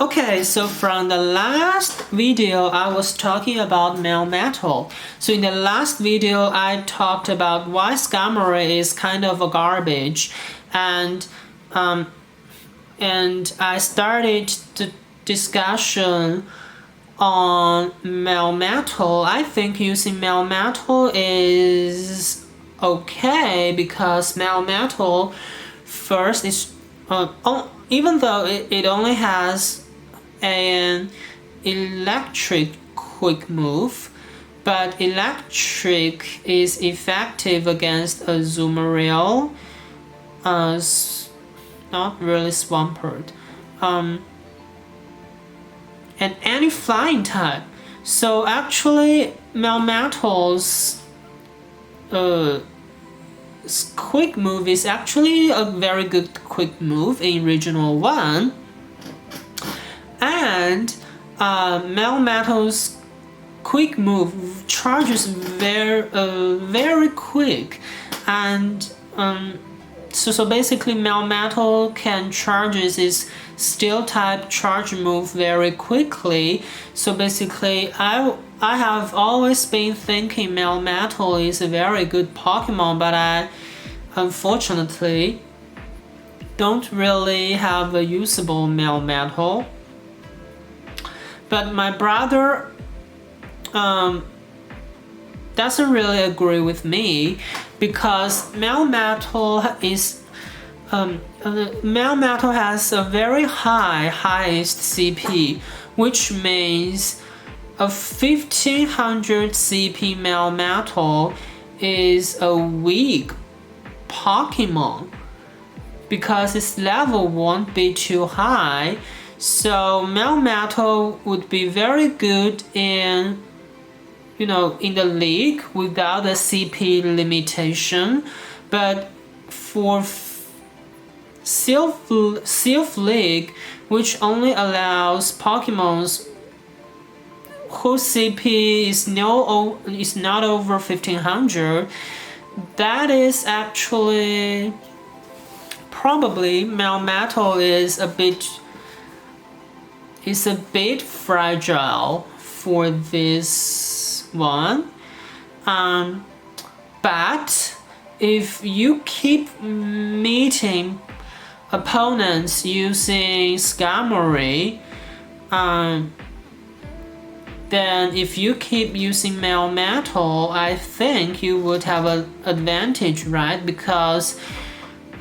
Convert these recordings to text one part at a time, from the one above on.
Okay, so from the last video, I was talking about Melmetal. So in the last video, I talked about why Skarmory is kind of a garbage, and I started the discussion on Melmetal. I think using Melmetal is okay because Melmetal first is even though it only has an electric quick move, but electric is effective against a Azumarill, not really Swampert, and any flying type. So actually Melmetal's quick move is actually a very good quick move in Regional 1. And Melmetal's quick move charges very quick, and so basically Melmetal can charges its steel type charge move very quickly. So basically I have always been thinking Melmetal is a very good Pokemon, but I unfortunately don't really have a usable Melmetal. But my brother doesn't really agree with me because Melmetal has a very highest CP, which means a 1500 CP Melmetal is a weak Pokemon because its level won't be too high. So Melmetal would be very good in the league without a CP limitation, but for Silph League, which only allows Pokemons whose CP is not over 1500, that is actually probably Melmetal is a bit fragile for this one. But if you keep meeting opponents using Skarmory, then if you keep using Melmetal, I think you would have an advantage, right? Because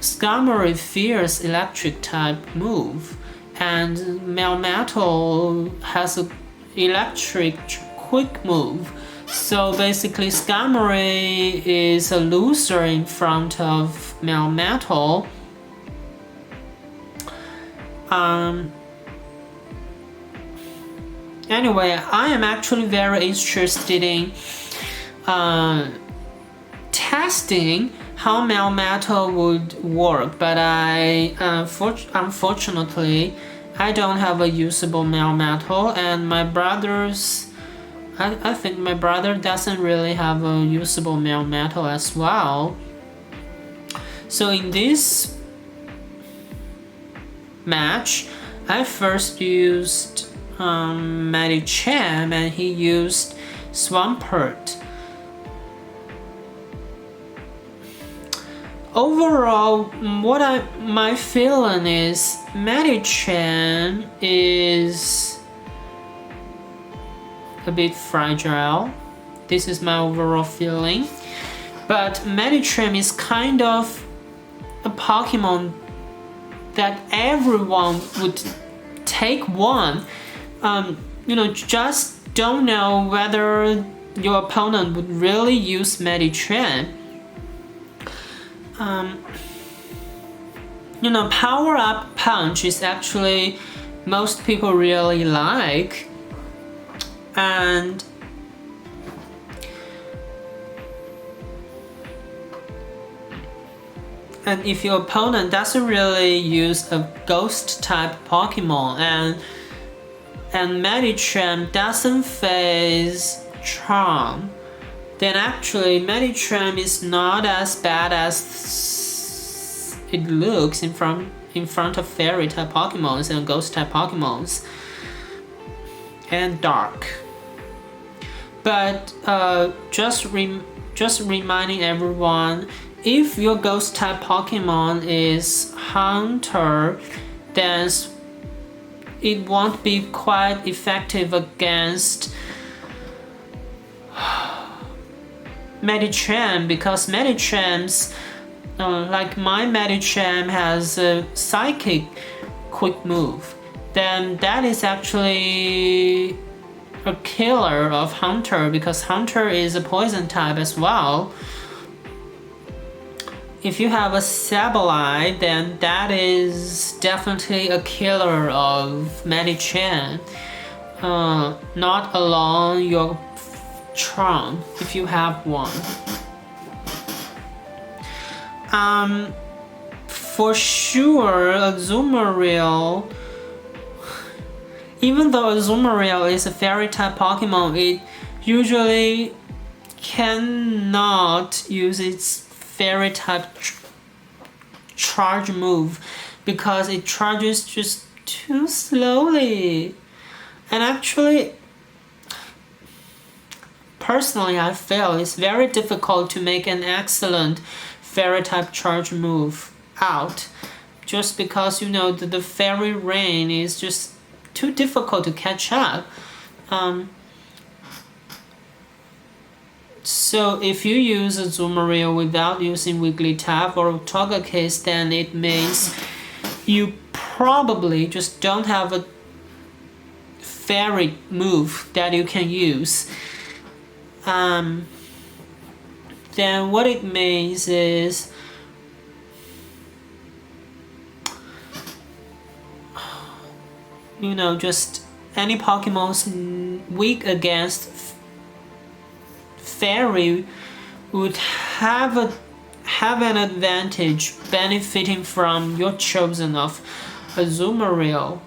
Skarmory fears electric type move, and Melmetal has an electric quick move. So basically Skarmory is a loser in front of Melmetal. Anyway, I am actually very interested in testing how Melmetal would work, but unfortunately I don't have a usable Melmetal, and I think my brother doesn't really have a usable Melmetal as well. So in this match, I first used Medicham and he used Swampert. Overall, my feeling is Medicham is a bit fragile. This is my overall feeling. But Medicham is kind of a Pokemon that everyone would take one. Just don't know whether your opponent would really use Medicham. Power Up Punch is actually most people really like, and if your opponent doesn't really use a ghost type Pokemon and Medicham doesn't face Charm, then actually Medicham is not as bad as it looks in in front of fairy type Pokemons and ghost type Pokemons, and dark. But just reminding everyone, if your ghost type Pokemon is Hunter, then it won't be quite effective against Medicham, because Medicham's like my Medicham has a psychic quick move, then that is actually a killer of Hunter, because Hunter is a poison type as well. If you have a Sableye, then that is definitely a killer of Medicham. Not alone your Charm, if you have one. For sure, Azumarill, even though Azumarill is a fairy type Pokemon, it usually cannot use its fairy type charge move because it charges just too slowly. And actually, personally, I feel it's very difficult to make an excellent fairy type charge move out, just because the fairy rain is just too difficult to catch up. So if you use Azumarill without using Wigglytuff or Togekiss, then it means you probably just don't have a fairy move that you can use. Then what it means is just any Pokemon's weak against fairy would have an advantage benefiting from your chosen of Azumarill.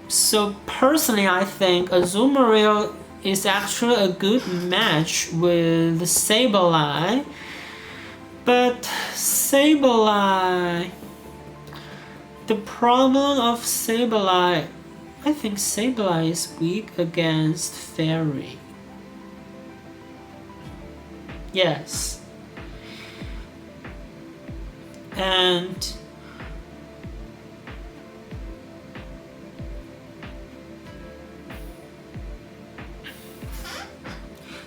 So personally, I think Azumarill is actually a good match with Sableye, but Sableye, the problem of Sableye, I think Sableye is weak against fairy. Yes. And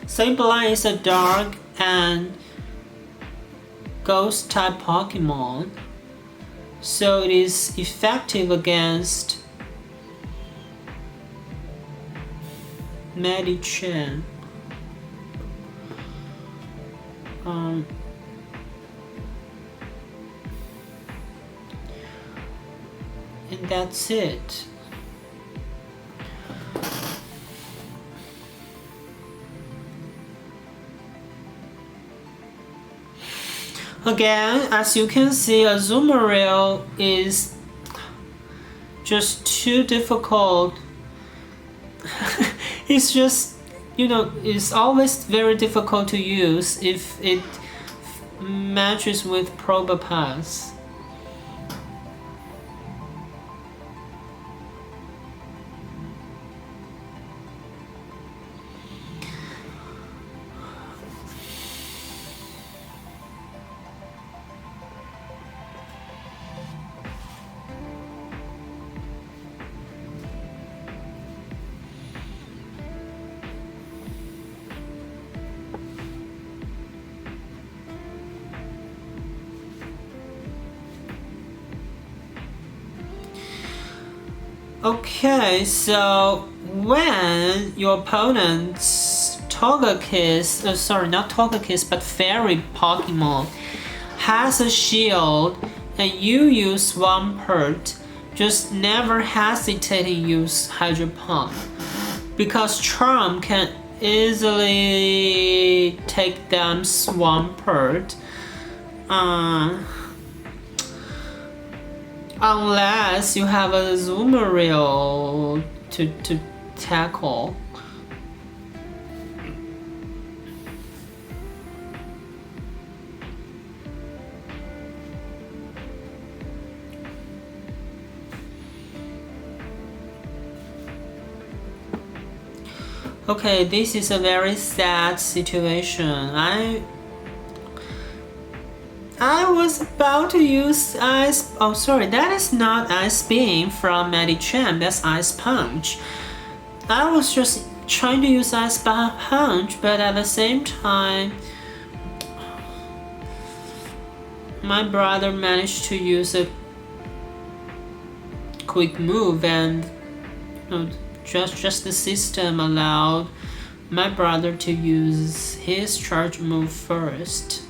Sableye is a dark and ghost type Pokemon, so it is effective against Medicham. And that's it. Again, as you can see, Azumarill is just too difficult. It's just, it's always very difficult to use if it matches with Probopass. Okay, so when your opponent's Togekiss, not Togekiss, but Fairy Pokemon has a shield and you use Swampert, just never hesitate to use Hydro Pump, because Charm can easily take down Swampert. Unless you have a Azumarill to tackle. Okay, this is a very sad situation. I was about to use ice. Oh, sorry, that is not Ice Beam from Medicham. That's Ice Punch. I was just trying to use Ice Punch, but at the same time, my brother managed to use a quick move, and just the system allowed my brother to use his charge move first.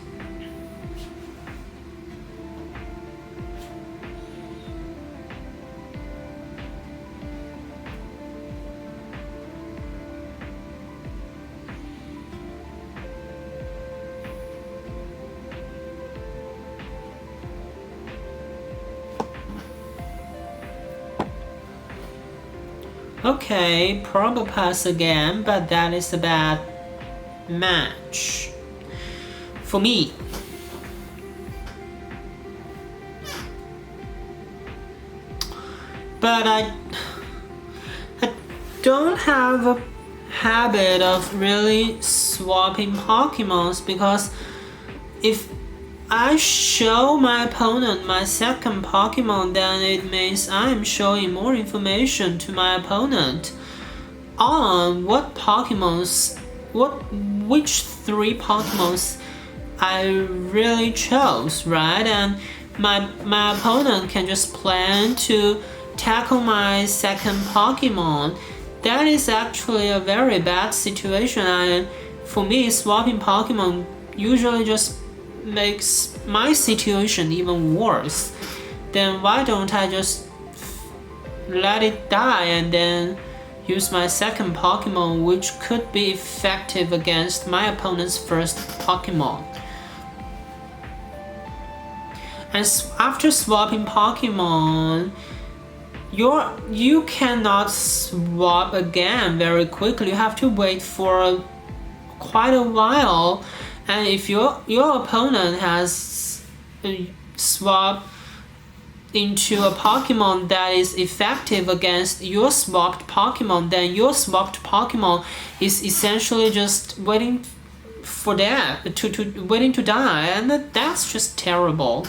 Okay, Probopass again, but that is a bad match for me. But I don't have a habit of really swapping Pokemons, because if I show my opponent my second Pokemon, then it means I'm showing more information to my opponent on which 3 Pokemons I really chose, right? And my opponent can just plan to tackle my second Pokemon. That is actually a very bad situation, and for me, swapping Pokemon usually just makes my situation even worse. Then why don't I just let it die and then use my second Pokemon, which could be effective against my opponent's first Pokemon? And after swapping Pokemon, you cannot swap again very quickly. You have to wait for quite a while. And if your opponent has swapped into a Pokemon that is effective against your swapped Pokemon, then your swapped Pokemon is essentially just waiting for that, waiting to die, and that's just terrible.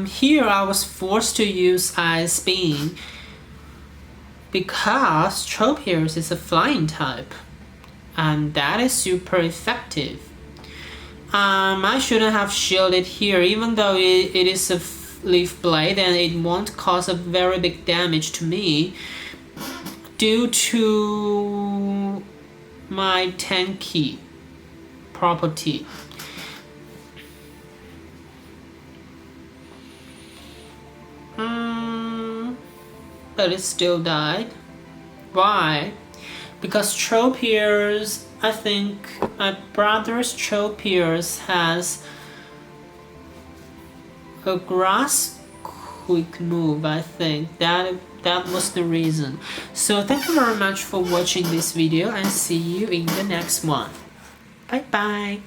Here I was forced to use Ice Beam because Tropius is a flying type, and that is super effective. I shouldn't have shielded here, even though it is a Leaf Blade and it won't cause a very big damage to me due to my tanky property. But it still died. Why? Because Tropius, I think my brother's Tropius has a grass quick move. I think that was the reason. So thank you very much for watching this video, and see you in the next one. Bye bye.